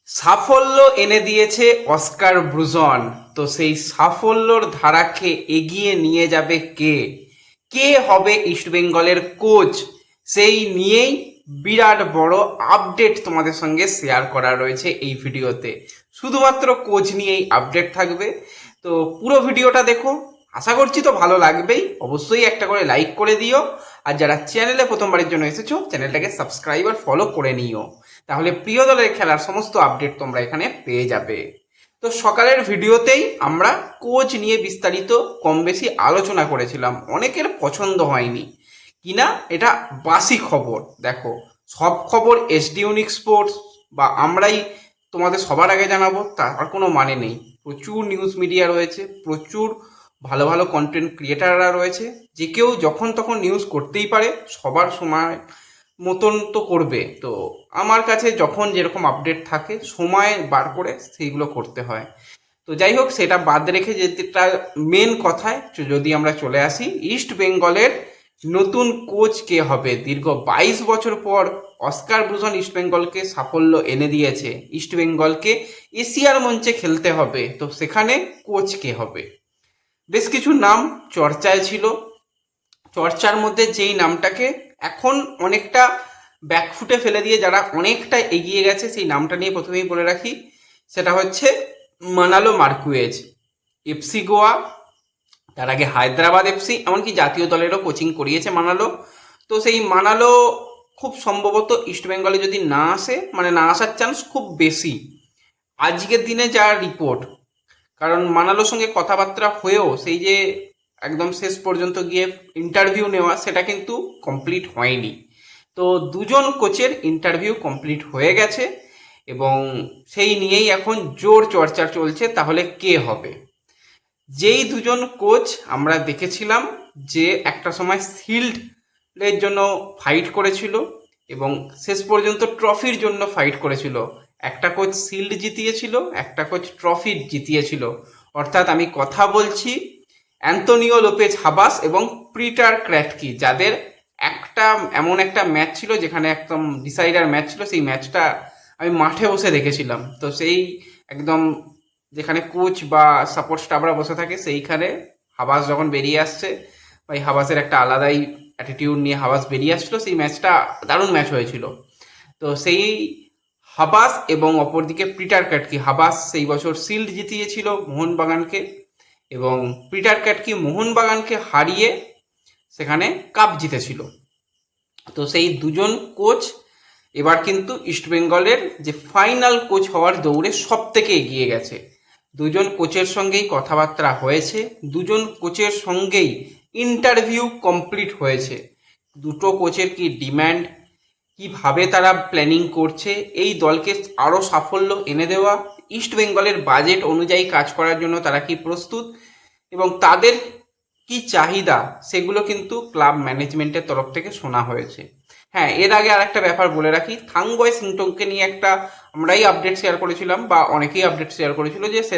সাফল্য এনে দিয়েছে অস্কার ব্রুজন। তো সেই সাফল্যর ধারাকে এগিয়ে নিয়ে যাবে কে? কে হবে ইস্টবেঙ্গলের কোচ? সেই নিয়েই বিরাট বড় আপডেট তোমাদের সঙ্গে শেয়ার করা রয়েছে এই ভিডিওতে। শুধুমাত্র কোচ নিয়েই আপডেট থাকবে, তো পুরো ভিডিওটা দেখো। আশা করছি তো ভালো লাগবেই। অবশ্যই একটা করে লাইক করে দিও, আর যারা চ্যানেলে প্রথমবারের জন্য এসেছো চ্যানেলটাকে সাবস্ক্রাইব আর ফলো করে নিও, তাহলে প্রিয় দলের খেলার সমস্ত আপডেট তোমরা এখানে পেয়ে যাবে। তো সকালের ভিডিওতেই আমরা কোচ নিয়ে বিস্তারিত কম বেশি আলোচনা করেছিলাম, অনেকের পছন্দ হয়নি কিনা এটা বাসি খবর। দেখো, সব খবর এসডি ইউনিক স্পোর্টস বা আমরাই তোমাদের সবার আগে জানাবো তার কোনো মানে নেই। প্রচুর নিউজ মিডিয়া রয়েছে, প্রচুর ভালো ভালো কন্টেন্ট ক্রিয়েটাররা রয়েছে, যে কেউ যখন তখন নিউজ করতেই পারে, সবার সময় মতন তো করবে। তো আমার কাছে যখন যেরকম আপডেট থাকে সময় বার করে সেইগুলো করতে হয়। তো যাই হোক, সেটা বাদ রেখে যেটা মেন কথায় যদি আমরা চলে আসি, ইস্ট বেঙ্গলের নতুন কোচ কে হবে? দীর্ঘ 22 বছর পর অস্কার ব্রুজন ইস্ট বেঙ্গলকে সাফল্য এনে দিয়েছে। ইস্ট বেঙ্গলকে এশিয়ার মঞ্চে খেলতে হবে, তো সেখানে কোচ কে হবে? বেশ কিছু নাম চর্চায় ছিল। চর্চার মধ্যে যেই নামটাকে এখন অনেকটা ব্যাকফুটে ফেলে দিয়ে যারা অনেকটা এগিয়ে গেছে, সেই নামটা নিয়ে প্রথমেই বলে রাখি, সেটা হচ্ছে মানালো মার্কুয়েজ। এফসি গোয়া, তার আগে হায়দ্রাবাদ এফসি, এমনকি জাতীয় দলেরও কোচিং করিয়েছে মানালো। তো সেই মানালো খুব সম্ভবত ইস্টবেঙ্গলে যদি না আসে, মানে না আসার চান্স খুব বেশি আজকের দিনে যা রিপোর্ট। কারণ মানালোর সঙ্গে কথাবার্তা হয়েও সেই যে একদম শেষ পর্যন্ত গিয়ে ইন্টারভিউ নেওয়া, সেটা কিন্তু কমপ্লিট হয়নি। তো দুজন কোচের ইন্টারভিউ কমপ্লিট হয়ে গেছে এবং সেই নিয়েই এখন জোর চর্চা চলছে তাহলে কে হবে। যেই দুজন কোচ আমরা দেখেছিলাম যে একটা সময় শিল্ডের জন্য ফাইট করেছিল এবং শেষ পর্যন্ত ট্রফির জন্য ফাইট করেছিল, একটা কোচ শিল্ড জিতিয়েছিল, একটা কোচ ট্রফি জিতিয়েছিল। অর্থাৎ আমি কথা বলছি অ্যান্তোনিও লোপেজ হাবাস এবং পিটার ক্র্যাটকি, যাদের একটা এমন একটা ম্যাচ ছিল যেখানে একদম ডিসাইডার ম্যাচ ছিল। সেই ম্যাচটা আমি মাঠে বসে দেখেছিলাম। তো সেই একদম যেখানে কোচ বা সাপোর্ট স্টাফরা বসে থাকে, সেইখানে হাবাস যখন বেরিয়ে আসছে, ভাই হাবাসের একটা আলাদাই অ্যাটিটিউড নিয়ে হাবাস বেরিয়ে আসছিলো। সেই ম্যাচটা দারুণ ম্যাচ হয়েছিল। তো সেই হাবাস এবং অপরদিকে পিটার ক্যাটকি, হাবাস সেই বছর শিল্ড জিতিয়েছিল মোহনবাগানকে এবং পিটার ক্যাটকি মোহনবাগানকে হারিয়ে সেখানে কাপ জিতেছিল। তো সেই দুজন কোচ এবার কিন্তু ইস্টবেঙ্গলের যে ফাইনাল কোচ হওয়ার দৌড়ে সব থেকে এগিয়ে গেছে। দুজন কোচের সঙ্গেই কথাবার্তা হয়েছে, দুজন কোচের সঙ্গেই ইন্টারভিউ কমপ্লিট হয়েছে। দুটো কোচের কি ডিম্যান্ড, কিভাবে তারা প্ল্যানিং করছে এই দলকে আরও সাফল্য এনে দেওয়া, ইস্ট বেঙ্গলের বাজেট অনুযায়ী কাজ করার জন্য তারা কি প্রস্তুত এবং তাদের কি চাহিদা, সেগুলো কিন্তু ক্লাব ম্যানেজমেন্টের তরফ থেকে শোনা হয়েছে। হ্যাঁ, এর আগে আর একটা ব্যাপার বলে রাখি, থাংবয় সিংটংকে নিয়ে একটা আমরাই আপডেট শেয়ার করেছিলাম বা অনেকেই আপডেট শেয়ার করেছিল যে সে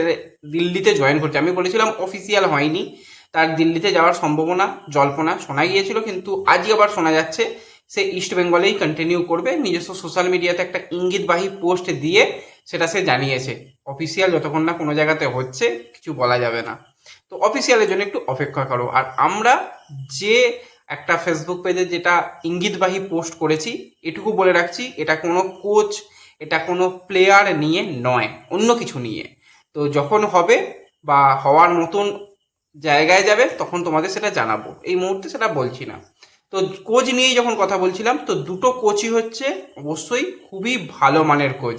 দিল্লিতে জয়েন করছে। আমি বলেছিলাম অফিসিয়াল হয়নি, তার দিল্লিতে যাওয়ার সম্ভাবনা জল্পনা শোনা গিয়েছিল, কিন্তু আজই আবার শোনা যাচ্ছে সে ইস্ট বেঙ্গলেই কন্টিনিউ করবে। নিজস্ব সোশ্যাল মিডিয়াতে একটা ইঙ্গিতবাহী পোস্ট দিয়ে সেটা সে জানিয়েছে। অফিসিয়াল যতক্ষণ না কোনো জায়গাতে হচ্ছে কিছু বলা যাবে না। তো অফিসিয়ালের জন্য একটু অপেক্ষা করো। আর আমরা যে একটা ফেসবুক পেজে যেটা ইঙ্গিতবাহী পোস্ট করেছি, এটুকু বলে রাখছি, এটা কোনো কোচ, এটা কোনো প্লেয়ার নিয়ে নয়, অন্য কিছু নিয়ে। তো যখন হবে বা হওয়ার মতন জায়গায় যাবে তখন তোমাদের সেটা জানাবো, এই মুহূর্তে সেটা বলছি না। তো কোচ নিয়েই যখন কথা বলছিলাম, তো দুটো কোচই হচ্ছে অবশ্যই খুবই ভালো মানের কোচ।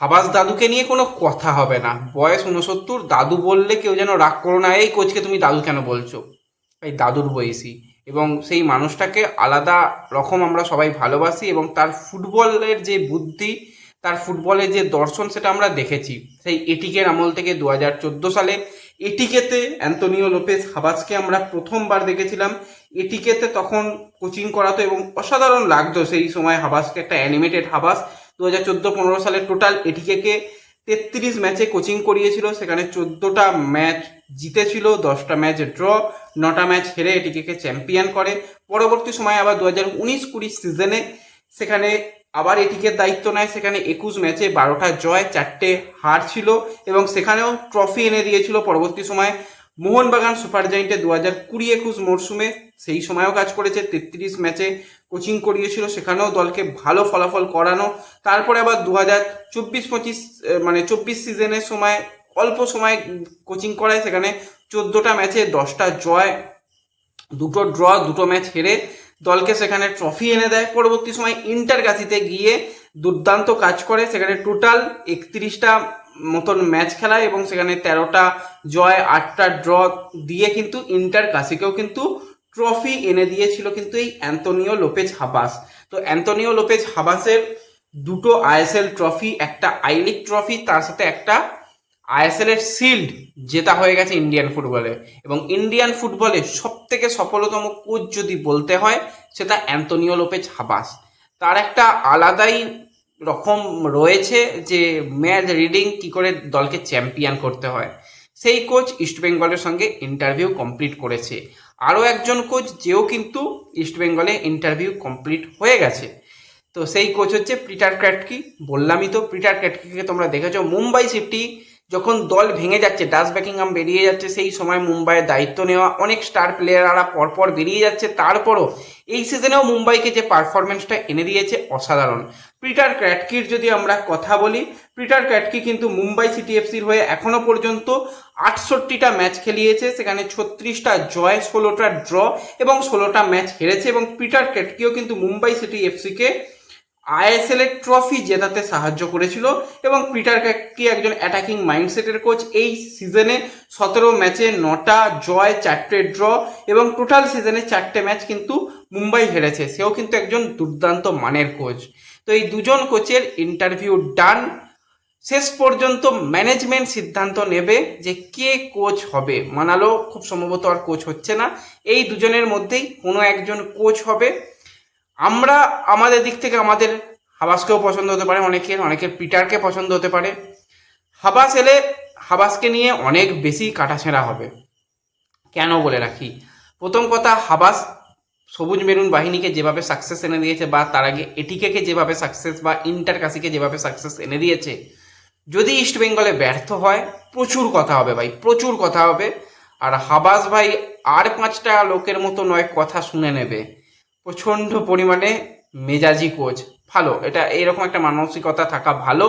হাবাস দাদুকে নিয়ে কোনো কথা হবে না, বয়স 69, দাদু বললে কেউ যেন রাগ করো না, এই কোচকে তুমি দাদু কেন বলছো, এই দাদুর বয়সী। এবং সেই মানুষটাকে আলাদা রকম আমরা সবাই ভালোবাসি এবং তার ফুটবলের যে বুদ্ধি, তার ফুটবলের যে দর্শন, সেটা আমরা দেখেছি সেই এটিকের আমল থেকে। 2014 সালে এটিকেতে অ্যান্তোনিও লোপেজ হাবাসকে আমরা প্রথমবার দেখেছিলাম। এটিকেতে তখন কোচিং করাতো এবং অসাধারণ লাগতো সেই সময় হাবাসকে, একটা অ্যানিমেটেড হাবাস। 2014-15 সালে টোটাল এটিকে 33 ম্যাচে কোচিং করিয়েছিল, সেখানে 14টা ম্যাচ জিতেছিল, 10টা ম্যাচ ড্র, 9টা ম্যাচ হেরে এটিকে চ্যাম্পিয়ন করে। পরবর্তী সময়ে আবার 2019-20 সিজনে সেখানে আবার এটিকে দায়িত্ব নেয়, সেখানে 21 ম্যাচে 12টা জয় 4টে হার ছিল এবং সেখানেও ট্রফি এনে দিয়েছিল পরবর্তী সময়ে। মোহনবাগান সুপার জায়েন্টে 2020-21 মরশুমে সেই সময়ও কাজ করেছে, 33 ম্যাচে কোচিং করিয়েছিল, সেখানেও দলকে ভালো ফলাফল করানো। তারপরে আবার 2024-25 মানে 24 সিজনের সময় অল্প সময় কোচিং করায়, সেখানে 14টা ম্যাচে 10টা জয়, 2টো ড্র, 2টো ম্যাচ হেরে দলকে সেখানে ট্রফি এনে দেয়। পরবর্তী সময় ইন্টারকাশিতে গিয়ে দুর্দান্ত কাজ করে, সেখানে টোটাল 31টা মতন ম্যাচ খেলায় এবং সেখানে 13টা জয় 8টা ড্র দিয়ে কিন্তু ইন্টারকাশিকেও কিন্তু ট্রফি এনে দিয়েছিল কিন্তু এই অ্যান্তোনিও লোপেজ হাবাস। তো অ্যান্তোনিও লোপেজ হাবাসের 2টো আইএসএল ট্রফি, একটা আই লিগ ট্রফি, তার সাথে একটা আইএসএল এর শিল্ড জেতা হয়ে গেছে ইন্ডিয়ান ফুটবলে। এবং ইন্ডিয়ান ফুটবলে সব থেকে সফলতম কোচ যদি বলতে হয় সেটা অ্যান্তোনিও লোপেজ হাবাস। তার একটা আলাদাই রকম রয়েছে যে ম্যাচ রিডিং কি করে দলকে চ্যাম্পিয়ন করতে হয়। সেই কোচ ইস্টবেঙ্গলের সঙ্গে ইন্টারভিউ কমপ্লিট করেছে। আরও একজন কোচ যেও কিন্তু ইস্টবেঙ্গলে ইন্টারভিউ কমপ্লিট হয়ে গেছে। তো সেই কোচ হচ্ছে পিটার ক্র্যাটকি। বললামই তো, পিটার ক্র্যাটকিকে তোমরা দেখেছো মুম্বাই সিটি যখন দল ভেঙে যাচ্ছে, ডাস বেকিংহাম বেরিয়ে যাচ্ছে, সেই সময় মুম্বাইয়ের দায়িত্ব নেওয়া অনেক স্টার প্লেয়াররা পরপর বেরিয়ে যাচ্ছে, তারপরও এই সিজনেও মুম্বাইকে যে পারফরমেন্সটা এনে দিয়েছে অসাধারণ। পিটার ক্র্যাটকির যদি আমরা কথা বলি, পিটার ক্র্যাটকি কিন্তু মুম্বাই সিটি এফসির হয়ে এখনো পর্যন্ত 68টা ম্যাচ খেলিয়েছে, সেখানে 36টা জয়, 16টা ড্র এবং 16টা ম্যাচ হেরেছে। এবং পিটার ক্র্যাটকিও কিন্তু মুম্বাই সিটি এফসিকে আইএসএল এর ট্রফি জেতাতে সাহায্য করেছিল। এবং পিটার ক্র্যাটকি একজন অ্যাটাকিং মাইন্ডসেটের কোচ। এই সিজনে 17 ম্যাচে 9টা জয়, 4টে ড্র এবং টোটাল সিজনে 4টে ম্যাচ কিন্তু মুম্বাই হেরেছে। সেও কিন্তু একজন দুর্দান্ত মানের কোচ। তো এই দুজন কোচের ইন্টারভিউ ডান। শেষ পর্যন্ত ম্যানেজমেন্ট সিদ্ধান্ত নেবে যে কে কোচ হবে। মানালো খুব সম্ভবত আর কোচ হচ্ছে না, এই দুজনের মধ্যেই কোনো একজন কোচ হবে। আমরা আমাদের দিক থেকে আমাদের হাবাসকেও পছন্দ হতে পারে, অনেকের পিটারকে পছন্দ হতে পারে। হাবাস এলে হাবাসকে নিয়ে অনেক বেশি কাটাছেঁড়া হবে। কেন বলে রাখি, প্রথম কথা, হাবাস সবুজ মেরুন বাহিনীকে যেভাবে সাকসেস এনে দিয়েছে, বা তার আগে এটিকে যেভাবে সাকসেস বা ইন্টারকাশিকে যেভাবে সাকসেস এনে দিয়েছে, যদি ইস্টবেঙ্গলে ব্যর্থ হয় প্রচুর কথা হবে ভাই, প্রচুর কথা হবে। আর হাবাস ভাই আর 5টা লোকের মতো নয়, কথা শুনে নেবে। প্রচণ্ড পরিমাণে মেজাজি কোচ, ভালো। এটা এরকম একটা মানসিকতা থাকা ভালো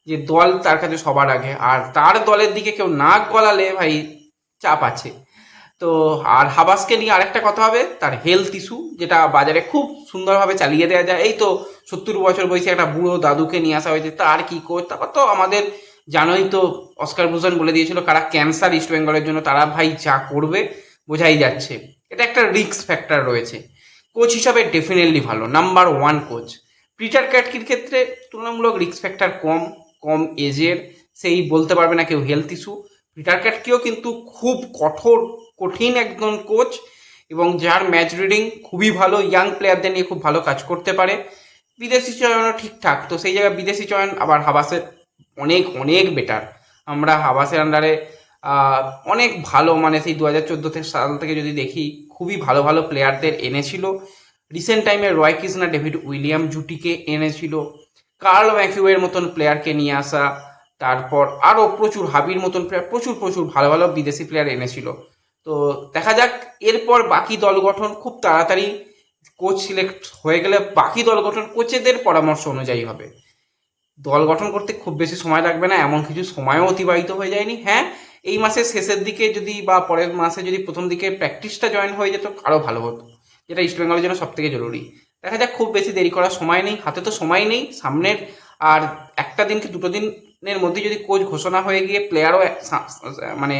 যে দল তার কাছে সবার আগে, আর তার দলের দিকে কেউ নাক গলালে ভাই চাপ আছে। তো আর হাবাসকে নিয়ে আরেকটা কথা হবে, তার হেলথ ইস্যু, যেটা বাজারে খুব সুন্দরভাবে চালিয়ে দেওয়া যায়। এই তো 70 বছর বয়সী একটা বুড়ো দাদুকে নিয়ে আসা হয়েছে, তার কি কোচ। তারপর তো আমাদের জানোই তো, অস্কার ব্রুজন বলে দিয়েছিল কারা ক্যান্সার ইস্টবেঙ্গলের জন্য, তারা ভাই যা করবে বোঝাই যাচ্ছে। এটা একটা রিস্ক ফ্যাক্টর রয়েছে। কোচ হিসাবে ডেফিনেটলি ভালো, নাম্বার 1 কোচ। পিটার ক্র্যাটকির ক্ষেত্রে তুলনামূলক রিস্ক ফ্যাক্টর কম এজের, সেই বলতে পারবে না কেউ হেলথ ইস্যু। পিটার ক্র্যাটকিও কিন্তু খুব কঠিন একজন কোচ এবং যার ম্যাচ রিডিং খুবই ভালো, ইয়াং প্লেয়ারদের নিয়ে খুব ভালো কাজ করতে পারে। বিদেশি চয়নও ঠিকঠাক, তো সেই জায়গায় বিদেশি চয়ন আবার হাবাসের অনেক বেটার। আমরা হাবাসের আন্ডারে অনেক ভালো, মানে সেই 2014 সাল থেকে যদি দেখি, খুবই ভালো ভালো প্লেয়ারদের এনেছিল। রিসেন্ট টাইমে রয় কৃষ্ণা, ডেভিড উইলিয়াম জুটিকে এনেছিল, কার্ল ম্যাথিউয়ের মতন প্লেয়ারকে নিয়ে আসা, তারপর আরও প্রচুর হাবির মতন প্লেয়ার, প্রচুর ভালো ভালো বিদেশি প্লেয়ার এনেছিল। তো দেখা যাক এরপর বাকি দল গঠন খুব তাড়াতাড়ি কোচ সিলেক্ট হয়ে গেলে বাকি দল গঠন কোচেদের পরামর্শ অনুযায়ী হবে। দল গঠন করতে খুব বেশি সময় লাগবে না, এমন কিছু সময়ও অতিবাহিত হয়ে যায়নি। হ্যাঁ, এই মাসের শেষের দিকে যদি বা পরের মাসে যদি প্রথম দিকে প্র্যাকটিসটা জয়েন হয়ে যেত আরও ভালো হতো, যেটা ইস্টবেঙ্গলের জন্য সবথেকে জরুরি। দেখা যাক, খুব বেশি দেরি করার সময় নেই, হাতে তো সময় নেই সামনের। আর একটা দিন কি 2 দিনের মধ্যে যদি কোচ ঘোষণা হয়ে গিয়ে প্লেয়ারও মানে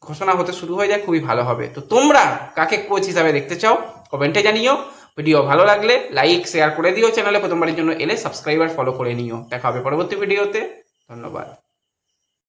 ঘোষণা হতে শুরু হয়ে যায়, খুবই ভালো হবে। তো তোমরা কাকে কোচ হিসাবে দেখতে চাও কমেন্টে জানিও। ভিডিও ভালো লাগলে লাইক শেয়ার করে দিও, চ্যানেলে প্রথমবারের জন্য এলে সাবস্ক্রাইব আর ফলো করে নিও। দেখা হবে পরবর্তী ভিডিওতে। ধন্যবাদ।